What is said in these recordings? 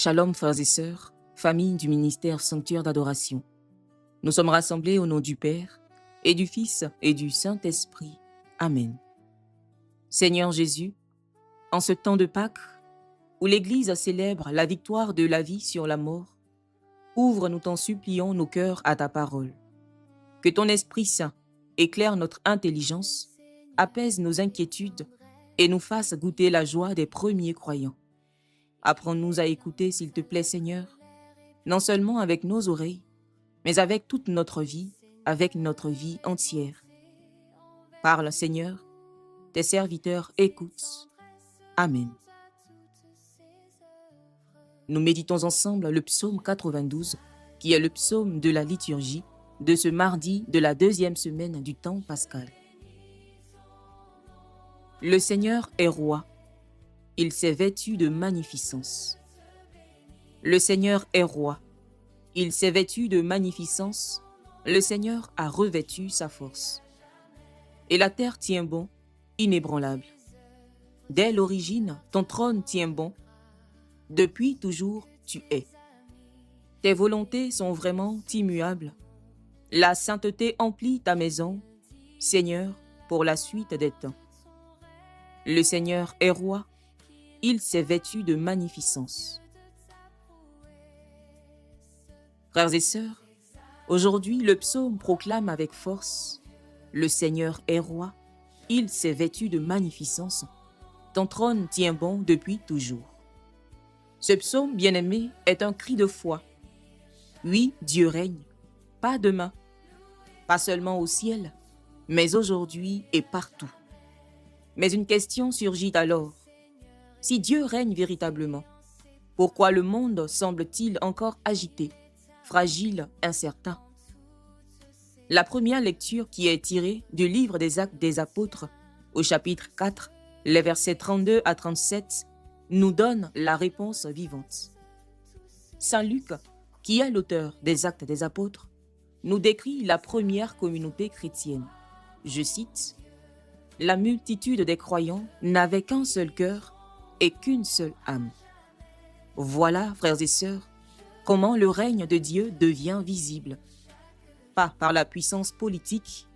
Shalom frères et sœurs, famille du ministère Sanctuaire d'Adoration. Nous sommes rassemblés au nom du Père, et du Fils, et du Saint-Esprit. Amen. Seigneur Jésus, en ce temps de Pâques, où l'Église célèbre la victoire de la vie sur la mort, ouvre, nous t'en supplions, nos cœurs à ta parole. Que ton Esprit Saint éclaire notre intelligence, apaise nos inquiétudes et nous fasse goûter la joie des premiers croyants. Apprends-nous à écouter, s'il te plaît, Seigneur, non seulement avec nos oreilles, mais avec toute notre vie, avec notre vie entière. Parle, Seigneur, tes serviteurs écoutent. Amen. Nous méditons ensemble le psaume 92, qui est le psaume de la liturgie de ce mardi de la deuxième semaine du temps pascal. Le Seigneur est roi. Il s'est vêtu de magnificence. Le Seigneur est roi. Il s'est vêtu de magnificence. Le Seigneur a revêtu sa force. Et la terre tient bon, inébranlable. Dès l'origine, ton trône tient bon. Depuis toujours, tu es. Tes volontés sont vraiment immuables. La sainteté emplit ta maison, Seigneur, pour la suite des temps. Le Seigneur est roi. Il s'est vêtu de magnificence. Frères et sœurs, aujourd'hui le psaume proclame avec force: le Seigneur est roi, il s'est vêtu de magnificence, ton trône tient bon depuis toujours. Ce psaume bien-aimé est un cri de foi. Oui, Dieu règne, pas demain, pas seulement au ciel, mais aujourd'hui et partout. Mais une question surgit alors. Si Dieu règne véritablement, pourquoi le monde semble-t-il encore agité, fragile, incertain? La première lecture qui est tirée du livre des Actes des Apôtres, au chapitre 4, les versets 32 à 37, nous donne la réponse vivante. Saint Luc, qui est l'auteur des Actes des Apôtres, nous décrit la première communauté chrétienne. Je cite: « La multitude des croyants n'avait qu'un seul cœur et qu'une seule âme. » Voilà, frères et sœurs, comment le règne de Dieu devient visible. Pas par la puissance politique,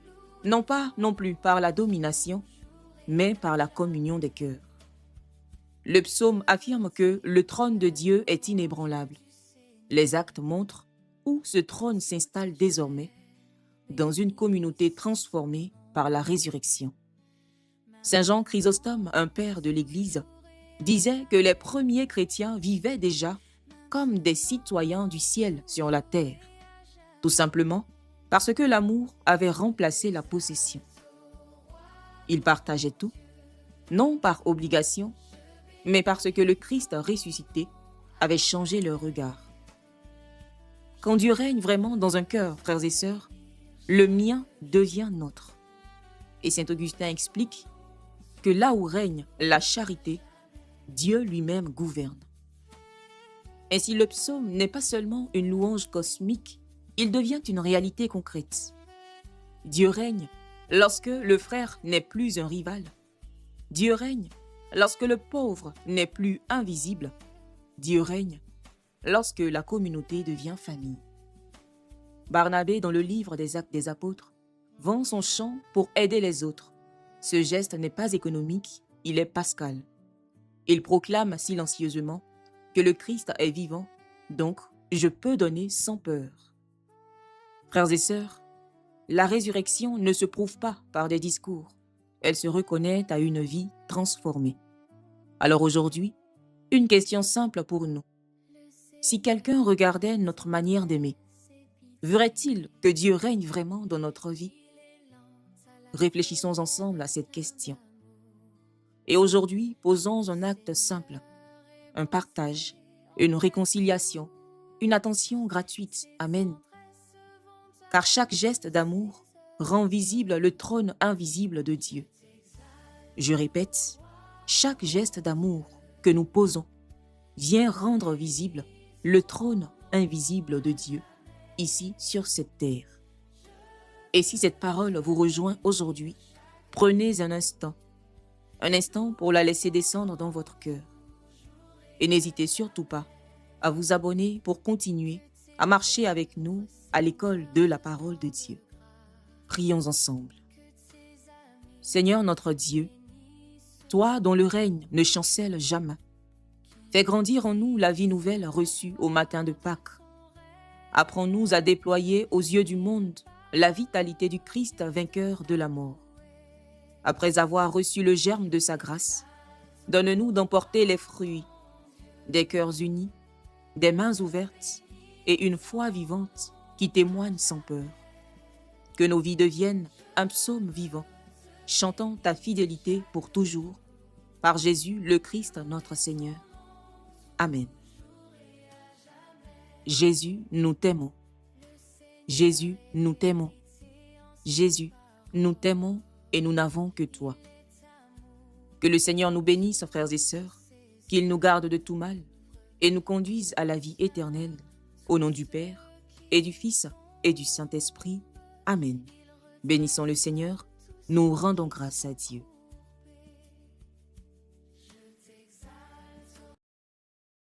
non pas non plus par la domination, mais par la communion des cœurs. Le psaume affirme que le trône de Dieu est inébranlable. Les actes montrent où ce trône s'installe désormais, dans une communauté transformée par la résurrection. Saint Jean Chrysostome, un père de l'Église, disait que les premiers chrétiens vivaient déjà comme des citoyens du ciel sur la terre, tout simplement parce que l'amour avait remplacé la possession. Ils partageaient tout, non par obligation, mais parce que le Christ ressuscité avait changé leur regard. Quand Dieu règne vraiment dans un cœur, frères et sœurs, le mien devient nôtre. Et saint Augustin explique que là où règne la charité, Dieu lui-même gouverne. Ainsi, le psaume n'est pas seulement une louange cosmique, il devient une réalité concrète. Dieu règne lorsque le frère n'est plus un rival. Dieu règne lorsque le pauvre n'est plus invisible. Dieu règne lorsque la communauté devient famille. Barnabé, dans le livre des Actes des Apôtres, vend son champ pour aider les autres. Ce geste n'est pas économique, il est pascal. Il proclame silencieusement que le Christ est vivant, donc je peux donner sans peur. Frères et sœurs, la résurrection ne se prouve pas par des discours, elle se reconnaît à une vie transformée. Alors aujourd'hui, une question simple pour nous. Si quelqu'un regardait notre manière d'aimer, verrait-il que Dieu règne vraiment dans notre vie? Réfléchissons ensemble à cette question. Et aujourd'hui, posons un acte simple, un partage, une réconciliation, une attention gratuite. Amen. Car chaque geste d'amour rend visible le trône invisible de Dieu. Je répète, chaque geste d'amour que nous posons vient rendre visible le trône invisible de Dieu, ici sur cette terre. Et si cette parole vous rejoint aujourd'hui, prenez un instant pour la laisser descendre dans votre cœur. Et n'hésitez surtout pas à vous abonner pour continuer à marcher avec nous à l'école de la parole de Dieu. Prions ensemble. Seigneur notre Dieu, toi dont le règne ne chancelle jamais, fais grandir en nous la vie nouvelle reçue au matin de Pâques. Apprends-nous à déployer aux yeux du monde la vitalité du Christ vainqueur de la mort. Après avoir reçu le germe de sa grâce, donne-nous d'emporter les fruits des cœurs unis, des mains ouvertes et une foi vivante qui témoigne sans peur. Que nos vies deviennent un psaume vivant, chantant ta fidélité pour toujours, par Jésus le Christ notre Seigneur. Amen. Jésus, nous t'aimons. Jésus, nous t'aimons. Jésus, nous t'aimons et nous n'avons que toi. Que le Seigneur nous bénisse, frères et sœurs, qu'il nous garde de tout mal et nous conduise à la vie éternelle. Au nom du Père, et du Fils, et du Saint-Esprit. Amen. Bénissons le Seigneur, nous rendons grâce à Dieu.